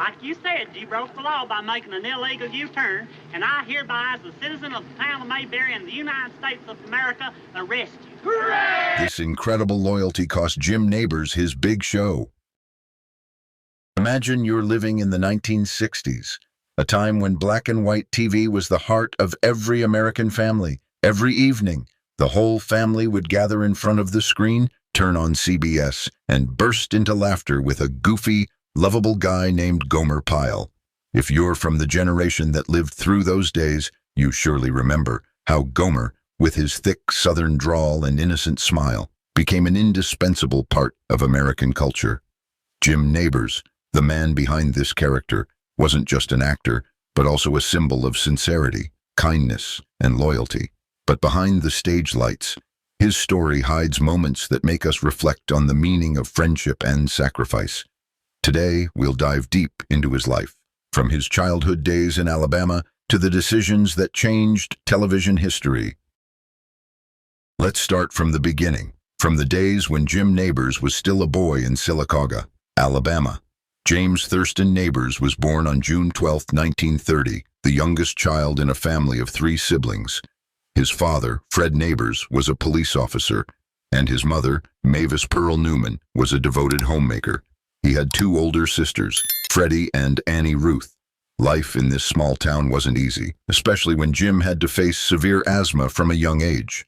Like you said, you broke the law by making an illegal U-turn, and I hereby, as a citizen of the town of Mayberry in the United States of America, arrest you. Hooray! This incredible loyalty cost Jim Nabors his big show. Imagine you're living in the 1960s, a time when black and white TV was the heart of every American family. Every evening, the whole family would gather in front of the screen, turn on CBS, and burst into laughter with a goofy, lovable guy named Gomer Pyle. If you're from the generation that lived through those days, you surely remember how Gomer, with his thick Southern drawl and innocent smile, became an indispensable part of American culture. Jim Nabors, the man behind this character, wasn't just an actor, but also a symbol of sincerity, kindness, and loyalty. But behind the stage lights, his story hides moments that make us reflect on the meaning of friendship and sacrifice. Today, we'll dive deep into his life, from his childhood days in Alabama to the decisions that changed television history. Let's start from the beginning, from the days when Jim Nabors was still a boy in Sylacauga, Alabama. James Thurston Nabors was born on June 12, 1930, the youngest child in a family of 3 siblings. His father, Fred Nabors, was a police officer, and his mother, Mavis Pearl Newman, was a devoted homemaker. He had 2 older sisters, Freddie and Annie Ruth. Life in this small town wasn't easy, especially when Jim had to face severe asthma from a young age.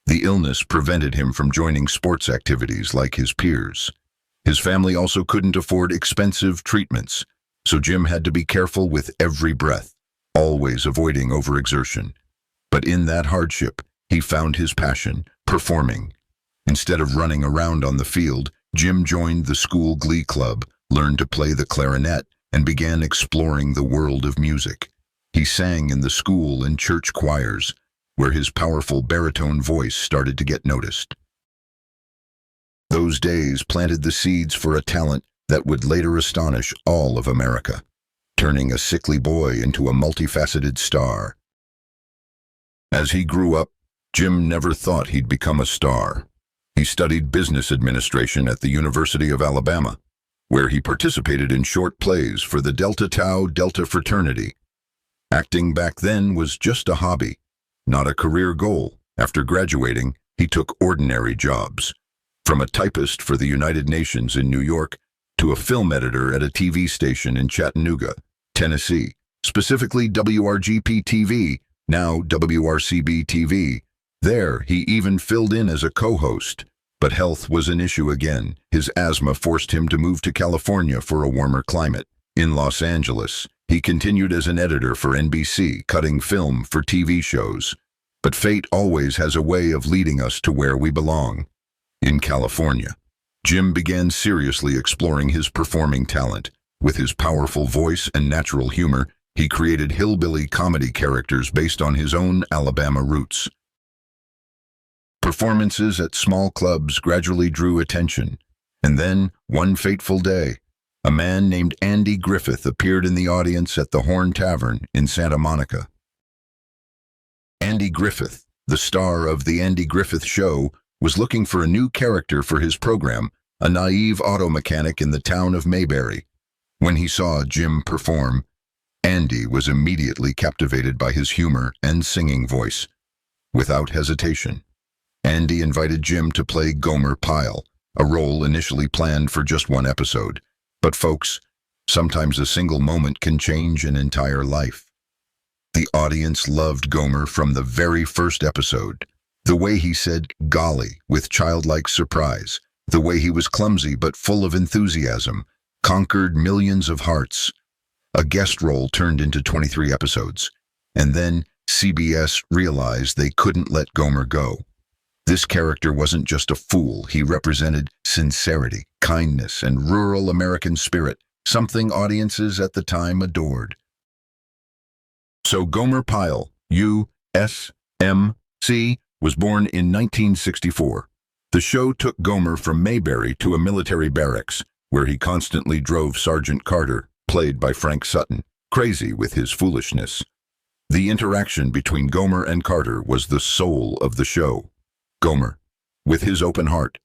The illness prevented him from joining sports activities like his peers. His family also couldn't afford expensive treatments, so Jim had to be careful with every breath, always avoiding overexertion. But in that hardship, he found his passion, performing. Instead of running around on the field, Jim joined the school glee club, learned to play the clarinet, and began exploring the world of music. He sang in the school and church choirs, where his powerful baritone voice started to get noticed. Those days planted the seeds for a talent that would later astonish all of America, turning a sickly boy into a multifaceted star. As he grew up, Jim never thought he'd become a star. He studied business administration at the University of Alabama, where he participated in short plays for the Delta Tau Delta fraternity. Acting back then was just a hobby, not a career goal. After graduating, he took ordinary jobs, from a typist for the United Nations in New York to a film editor at a TV station in Chattanooga, Tennessee, specifically WRGP-TV, now WRCB-TV. There, he even filled in as a co-host. But health was an issue again. His asthma forced him to move to California for a warmer climate. In Los Angeles, he continued as an editor for NBC, cutting film for TV shows. But fate always has a way of leading us to where we belong. In California, Jim began seriously exploring his performing talent. With his powerful voice and natural humor, he created hillbilly comedy characters based on his own Alabama roots. Performances at small clubs gradually drew attention, and then, one fateful day, a man named Andy Griffith appeared in the audience at the Horn Tavern in Santa Monica. Andy Griffith, the star of The Andy Griffith Show, was looking for a new character for his program, a naive auto mechanic in the town of Mayberry. When he saw Jim perform, Andy was immediately captivated by his humor and singing voice. Without hesitation, Andy invited Jim to play Gomer Pyle, a role initially planned for just 1 episode. But folks, sometimes a single moment can change an entire life. The audience loved Gomer from the very first episode. The way he said "golly" with childlike surprise, the way he was clumsy but full of enthusiasm, conquered millions of hearts. A guest role turned into 23 episodes, and then CBS realized they couldn't let Gomer go. This character wasn't just a fool, he represented sincerity, kindness, and rural American spirit, something audiences at the time adored. So Gomer Pyle, U.S.M.C., was born in 1964. The show took Gomer from Mayberry to a military barracks, where he constantly drove Sergeant Carter, played by Frank Sutton, crazy with his foolishness. The interaction between Gomer and Carter was the soul of the show. Gomer, with his open heart,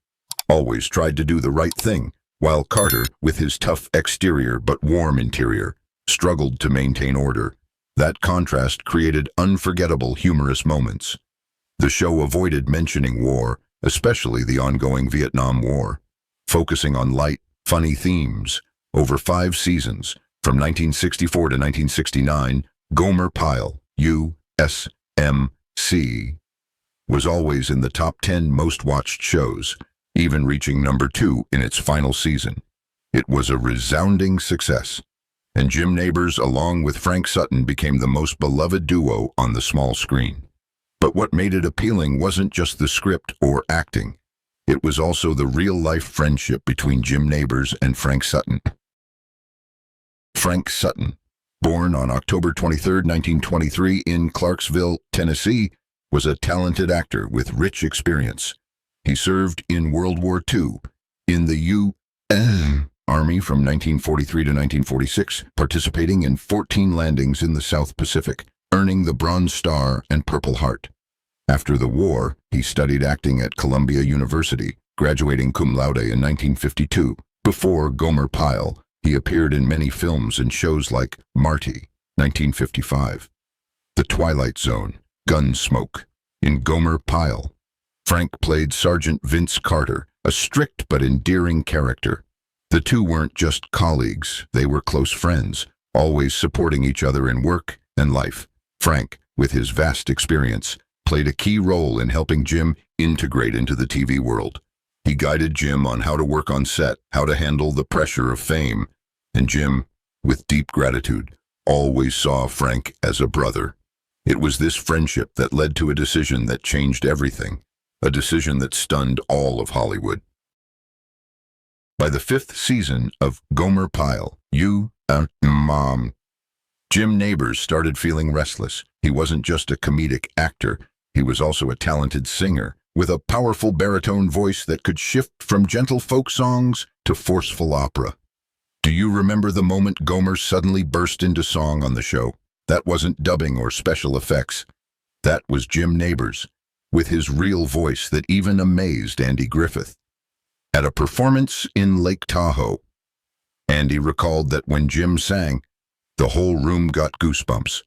always tried to do the right thing, while Carter, with his tough exterior but warm interior, struggled to maintain order. That contrast created unforgettable humorous moments. The show avoided mentioning war, especially the ongoing Vietnam War, focusing on light, funny themes. Over 5 seasons, from 1964 to 1969, Gomer Pyle, U.S.M.C, was always in the top 10 most-watched shows, even reaching number 2 in its final season. It was a resounding success, and Jim Nabors, along with Frank Sutton, became the most beloved duo on the small screen. But what made it appealing wasn't just the script or acting. It was also the real-life friendship between Jim Nabors and Frank Sutton. Frank Sutton, born on October 23, 1923 in Clarksville, Tennessee, was a talented actor with rich experience. He served in World War II in the U.S.M. Army from 1943 to 1946, participating in 14 landings in the South Pacific, earning the Bronze Star and Purple Heart. After the war, he studied acting at Columbia University, graduating cum laude in 1952. Before Gomer Pyle, he appeared in many films and shows like Marty, 1955, The Twilight Zone, Gunsmoke. In Gomer Pyle, Frank played Sergeant Vince Carter, a strict but endearing character. The two weren't just colleagues, they were close friends, always supporting each other in work and life. Frank, with his vast experience, played a key role in helping Jim integrate into the TV world. He guided Jim on how to work on set, how to handle the pressure of fame, and Jim, with deep gratitude, always saw Frank as a brother. It was this friendship that led to a decision that changed everything, a decision that stunned all of Hollywood. By the 5th season of Gomer Pyle, U.S.M., Jim Nabors started feeling restless. He wasn't just a comedic actor, he was also a talented singer, with a powerful baritone voice that could shift from gentle folk songs to forceful opera. Do you remember the moment Gomer suddenly burst into song on the show? That wasn't dubbing or special effects. That was Jim Nabors, with his real voice that even amazed Andy Griffith. At a performance in Lake Tahoe, Andy recalled that when Jim sang, the whole room got goosebumps,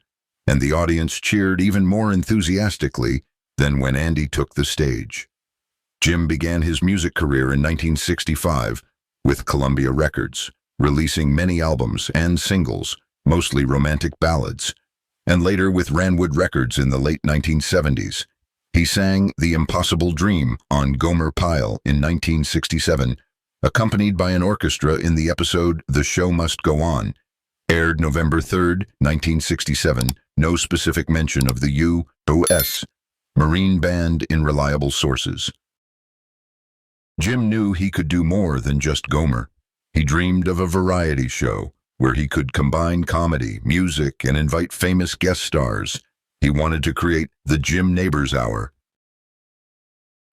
and the audience cheered even more enthusiastically than when Andy took the stage. Jim began his music career in 1965 with Columbia Records, releasing many albums and singles, mostly romantic ballads, and later with Ranwood Records in the late 1970s. He sang The Impossible Dream on Gomer Pyle in 1967, accompanied by an orchestra in the episode The Show Must Go On, aired November 3, 1967, no specific mention of the U.S. Marine Band in reliable sources. Jim knew he could do more than just Gomer. He dreamed of a variety show where he could combine comedy, music, and invite famous guest stars. He wanted to create the Jim Nabors Hour.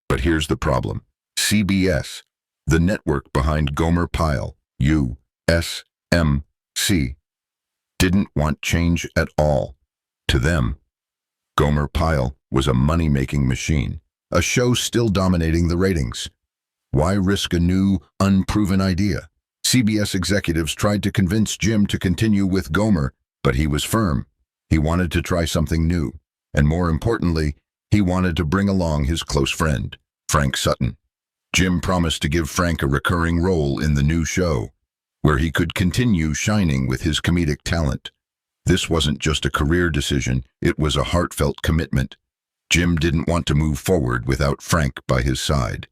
But here's the problem. CBS, the network behind Gomer Pyle, U.S.M.C, didn't want change at all. To them, Gomer Pyle was a money-making machine, a show still dominating the ratings. Why risk a new, unproven idea? CBS executives tried to convince Jim to continue with Gomer, but he was firm. He wanted to try something new, and more importantly, he wanted to bring along his close friend, Frank Sutton. Jim promised to give Frank a recurring role in the new show, where he could continue shining with his comedic talent. This wasn't just a career decision, it was a heartfelt commitment. Jim didn't want to move forward without Frank by his side.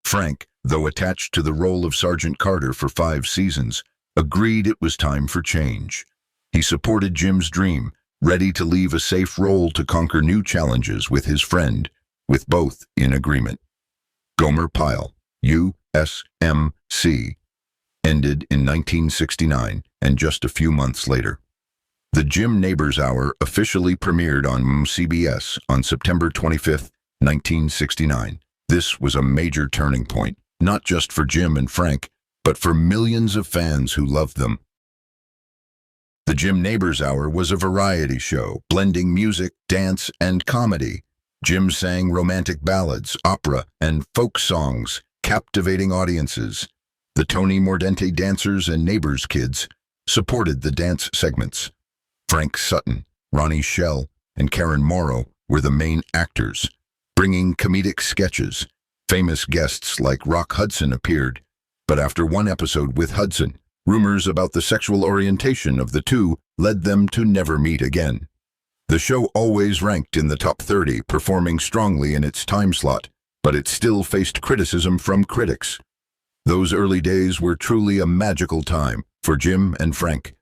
Frank, though attached to the role of Sergeant Carter for 5 seasons, agreed it was time for change. He supported Jim's dream, ready to leave a safe role to conquer new challenges with his friend, with both in agreement. Gomer Pyle, U.S.M.C, ended in 1969, and just a few months later. The Jim Nabors Hour officially premiered on CBS on September 25, 1969. This was a major turning point, not just for Jim and Frank, but for millions of fans who loved them. The Jim Nabors Hour was a variety show, blending music, dance, and comedy. Jim sang romantic ballads, opera, and folk songs, captivating audiences. The Tony Mordente dancers and neighbors' kids supported the dance segments. Frank Sutton, Ronnie Shell, and Karen Morrow were the main actors, bringing comedic sketches. Famous guests like Rock Hudson appeared, but after one episode with Hudson, rumors about the sexual orientation of the two led them to never meet again. The show always ranked in the top 30, performing strongly in its time slot, but it still faced criticism from critics. Those early days were truly a magical time for Jim and Frank.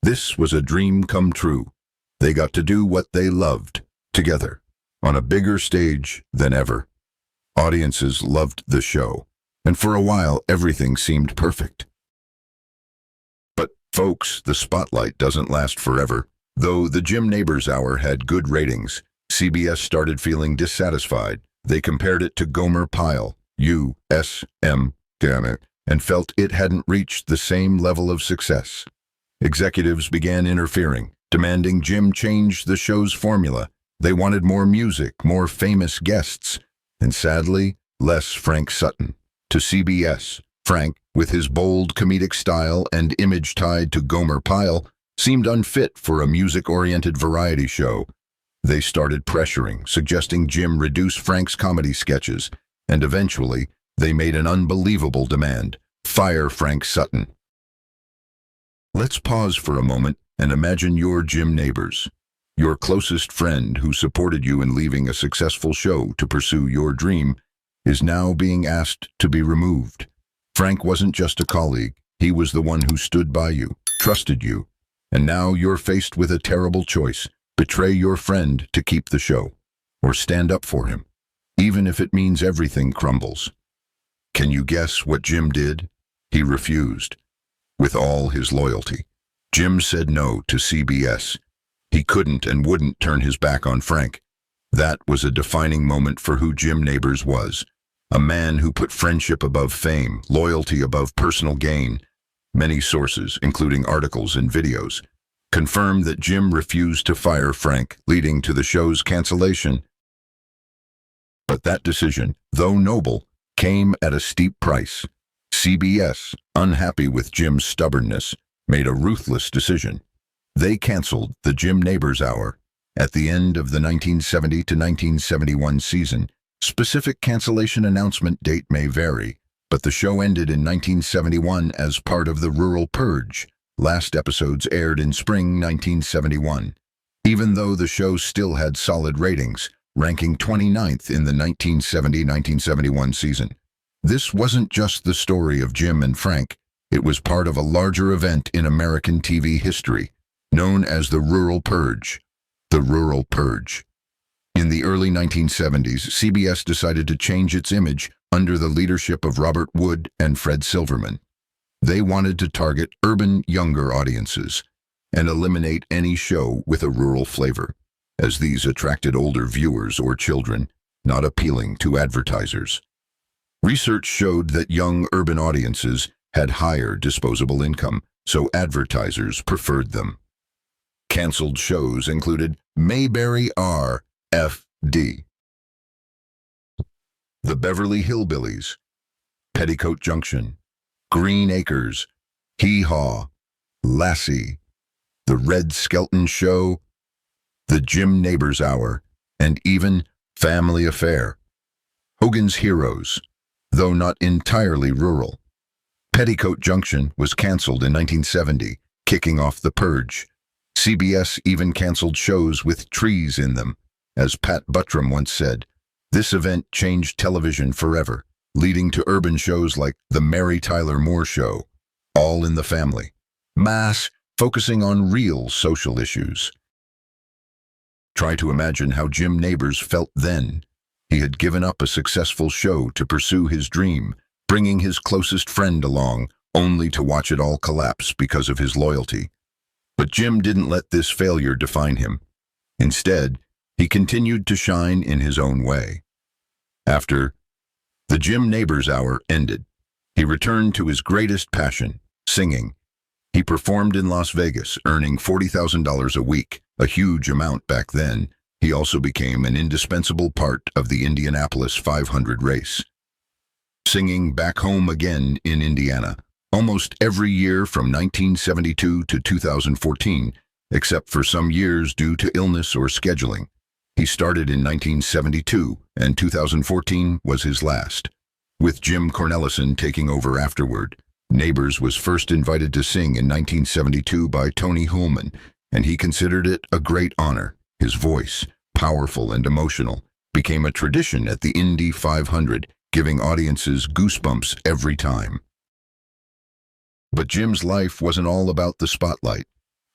This was a dream come true. They got to do what they loved, together, on a bigger stage than ever. Audiences loved the show, and for a while everything seemed perfect. But, folks, the spotlight doesn't last forever. Though the Jim Nabors Hour had good ratings, CBS started feeling dissatisfied. They compared it to Gomer Pyle, U.S.M., and felt it hadn't reached the same level of success. Executives began interfering, demanding Jim change the show's formula. They wanted more music, more famous guests, and sadly, less Frank Sutton. To CBS, Frank, with his bold comedic style and image tied to Gomer Pyle, seemed unfit for a music-oriented variety show. They started pressuring, suggesting Jim reduce Frank's comedy sketches, and eventually, they made an unbelievable demand: fire Frank Sutton. Let's pause for a moment and imagine you're Jim Nabors, your closest friend who supported you in leaving a successful show to pursue your dream is now being asked to be removed. Frank wasn't just a colleague, he was the one who stood by you, trusted you, and now you're faced with a terrible choice: betray your friend to keep the show, or stand up for him, even if it means everything crumbles. Can you guess what Jim did? He refused. With all his loyalty, Jim said no to CBS. He couldn't and wouldn't turn his back on Frank. That was a defining moment for who Jim Nabors was. A man who put friendship above fame, loyalty above personal gain. Many sources, including articles and videos, confirm that Jim refused to fire Frank, leading to the show's cancellation. But that decision, though noble, came at a steep price. CBS, unhappy with Jim's stubbornness, made a ruthless decision. They canceled the Jim Nabors Hour at the end of the 1970 to 1971 season. Specific cancellation announcement date may vary, but the show ended in 1971 as part of the Rural Purge. Last episodes aired in spring 1971. Even though the show still had solid ratings, ranking 29th in the 1970-1971 season. This wasn't just the story of Jim and Frank, it was part of a larger event in American TV history, known as the Rural Purge. The Rural Purge. In the early 1970s, CBS decided to change its image under the leadership of Robert Wood and Fred Silverman. They wanted to target urban younger audiences and eliminate any show with a rural flavor, as these attracted older viewers or children, not appealing to advertisers. Research showed that young urban audiences had higher disposable income, so advertisers preferred them. Canceled shows included Mayberry R.F.D., The Beverly Hillbillies, Petticoat Junction, Green Acres, Hee Haw, Lassie, The Red Skelton Show, The Jim Nabors Hour, and even Family Affair. Hogan's Heroes, though not entirely rural. Petticoat Junction was canceled in 1970, kicking off the purge. CBS even canceled shows with trees in them. As Pat Buttram once said, this event changed television forever, leading to urban shows like The Mary Tyler Moore Show, All in the Family, Mass, focusing on real social issues. Try to imagine how Jim Nabors felt then. He had given up a successful show to pursue his dream, bringing his closest friend along, only to watch it all collapse because of his loyalty. But Jim didn't let this failure define him. Instead, he continued to shine in his own way. After the Jim Nabors Hour ended, he returned to his greatest passion, singing. He performed in Las Vegas, earning $40,000 a week, a huge amount back then. He also became an indispensable part of the Indianapolis 500 race. singing Back Home Again in Indiana, almost every year from 1972 to 2014, except for some years due to illness or scheduling. He started in 1972, and 2014 was his last, with Jim Cornelison taking over afterward. Nabors was first invited to sing in 1972 by Tony Hulman, and he considered it a great honor. His voice, powerful and emotional, became a tradition at the Indy 500, giving audiences goosebumps every time. But Jim's life wasn't all about the spotlight.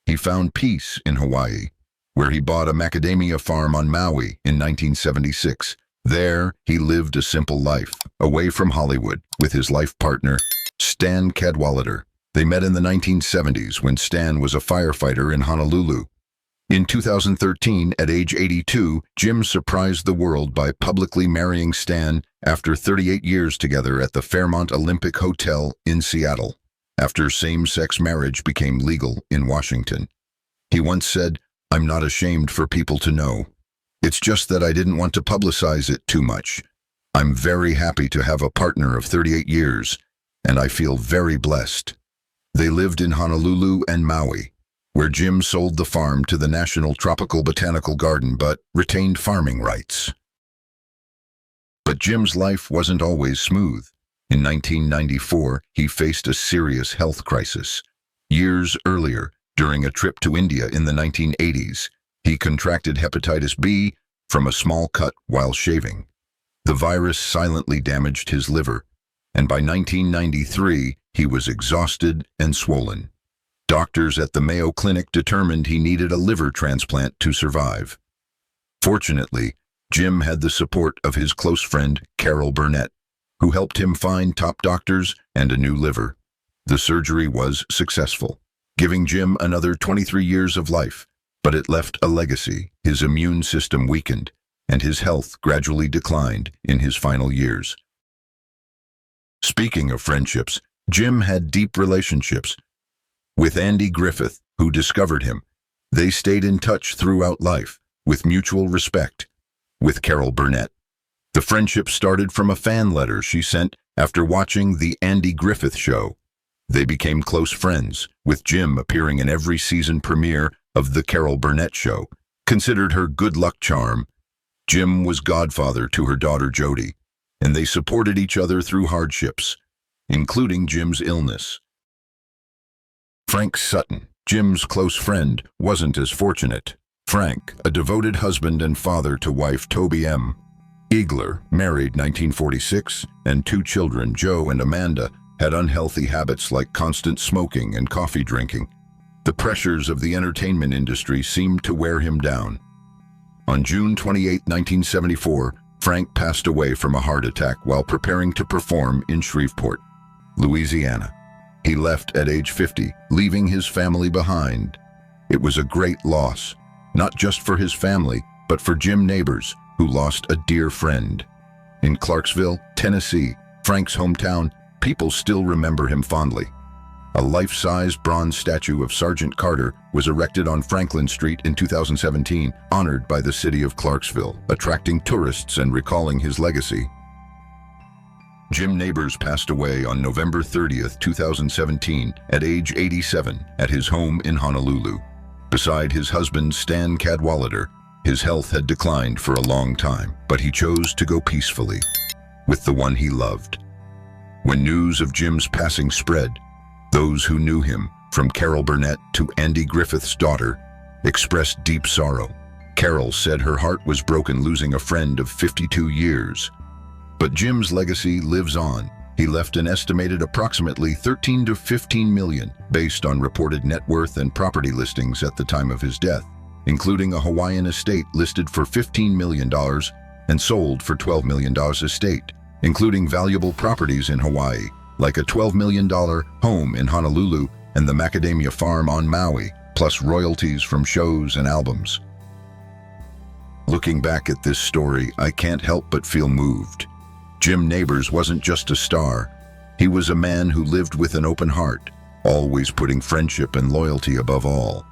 He found peace in Hawaii, where he bought a macadamia farm on Maui in 1976. There, he lived a simple life, away from Hollywood, with his life partner, Stan Cadwallader. They met in the 1970s when Stan was a firefighter in Honolulu. In 2013, at age 82, Jim surprised the world by publicly marrying Stan after 38 years together at the Fairmont Olympic Hotel in Seattle, after same-sex marriage became legal in Washington. He once said, "I'm not ashamed for people to know. It's just that I didn't want to publicize it too much. I'm very happy to have a partner of 38 years, and I feel very blessed." They lived in Honolulu and Maui, where Jim sold the farm to the National Tropical Botanical Garden but retained farming rights. But Jim's life wasn't always smooth. In 1994, he faced a serious health crisis. Years earlier, during a trip to India in the 1980s, he contracted hepatitis B from a small cut while shaving. The virus silently damaged his liver, and by 1993, he was exhausted and swollen. Doctors at the Mayo Clinic determined he needed a liver transplant to survive. Fortunately, Jim had the support of his close friend, Carol Burnett, who helped him find top doctors and a new liver. The surgery was successful, giving Jim another 23 years of life, but it left a legacy. His immune system weakened, and his health gradually declined in his final years. Speaking of friendships, Jim had deep relationships with Andy Griffith, who discovered him. They stayed in touch throughout life, with mutual respect. With Carol Burnett, the friendship started from a fan letter she sent after watching The Andy Griffith Show. They became close friends, with Jim appearing in every season premiere of The Carol Burnett Show, considered her good luck charm. Jim was godfather to her daughter Jody, and they supported each other through hardships, including Jim's illness. Frank Sutton, Jim's close friend, wasn't as fortunate. Frank, a devoted husband and father to wife Toby M. Eagler, married 1946, and two children, Joe and Amanda, had unhealthy habits like constant smoking and coffee drinking. The pressures of the entertainment industry seemed to wear him down. On June 28, 1974, Frank passed away from a heart attack while preparing to perform in Shreveport, Louisiana. He left at age 50, leaving his family behind. It was a great loss, not just for his family, but for Jim Nabors, who lost a dear friend. In Clarksville, Tennessee, Frank's hometown, people still remember him fondly. A life-size bronze statue of Sergeant Carter was erected on Franklin Street in 2017, honored by the city of Clarksville, attracting tourists and recalling his legacy. Jim Nabors passed away on November 30, 2017, at age 87, at his home in Honolulu. Beside his husband, Stan Cadwallader, his health had declined for a long time, but he chose to go peacefully, with the one he loved. When news of Jim's passing spread, those who knew him, from Carol Burnett to Andy Griffith's daughter, expressed deep sorrow. Carol said her heart was broken losing a friend of 52 years. But Jim's legacy lives on. He left an estimated approximately $13 to $15 million, based on reported net worth and property listings at the time of his death, including a Hawaiian estate listed for $15 million and sold for $12 million estate, including valuable properties in Hawaii, like a $12 million home in Honolulu and the macadamia farm on Maui, plus royalties from shows and albums. Looking back at this story, I can't help but feel moved. Jim Nabors wasn't just a star. He was a man who lived with an open heart, always putting friendship and loyalty above all.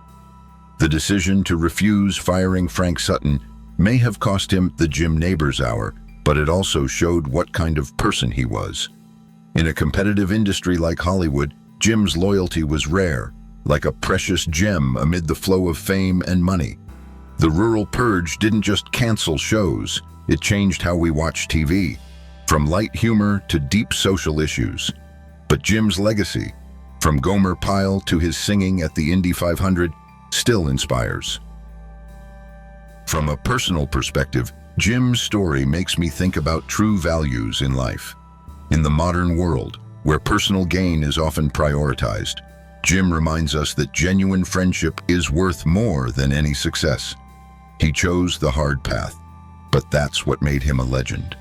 The decision to refuse firing Frank Sutton may have cost him the Jim Nabors Hour, but it also showed what kind of person he was. In a competitive industry like Hollywood, Jim's loyalty was rare, like a precious gem amid the flow of fame and money. The Rural Purge didn't just cancel shows, it changed how we watch TV, from light humor to deep social issues. But Jim's legacy, from Gomer Pyle to his singing at the Indy 500, still inspires. From a personal perspective, Jim's story makes me think about true values in life. In the modern world, where personal gain is often prioritized, Jim reminds us that genuine friendship is worth more than any success. He chose the hard path, but that's what made him a legend.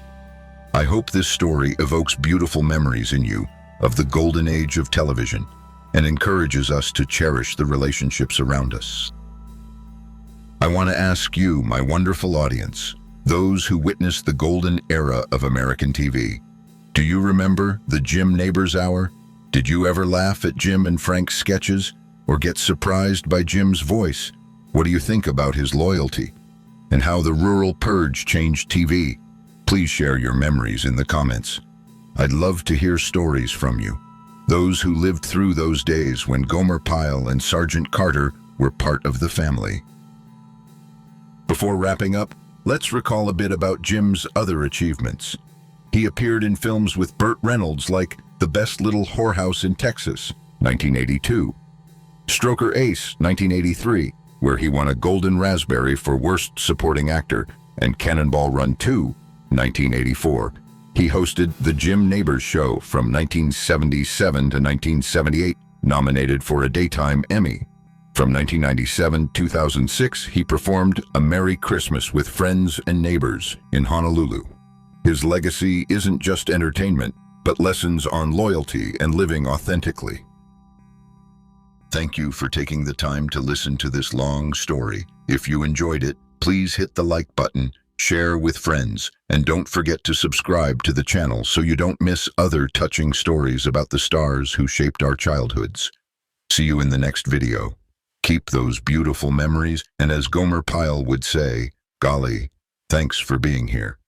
I hope this story evokes beautiful memories in you of the golden age of television and encourages us to cherish the relationships around us. I want to ask you, my wonderful audience, those who witnessed the golden era of American TV, do you remember the Jim Nabors Hour? Did you ever laugh at Jim and Frank's sketches or get surprised by Jim's voice? What do you think about his loyalty and how the Rural Purge changed TV? Please share your memories in the comments. I'd love to hear stories from you, those who lived through those days when Gomer Pyle and Sergeant Carter were part of the family. Before wrapping up, let's recall a bit about Jim's other achievements. He appeared in films with Burt Reynolds like The Best Little Whorehouse in Texas, 1982, Stroker Ace, 1983, where he won a Golden Raspberry for Worst Supporting Actor, and Cannonball Run 2, 1984. He hosted The Jim Nabors Show from 1977 to 1978, nominated for a Daytime Emmy. From 1997-2006, he performed A Merry Christmas with Friends and Neighbors in Honolulu. His legacy isn't just entertainment, but lessons on loyalty and living authentically. Thank you for taking the time to listen to this long story. If you enjoyed it, please hit the like button, share with friends, and don't forget to subscribe to the channel so you don't miss other touching stories about the stars who shaped our childhoods. See you in the next video. Keep those beautiful memories, and as Gomer Pyle would say, golly, thanks for being here.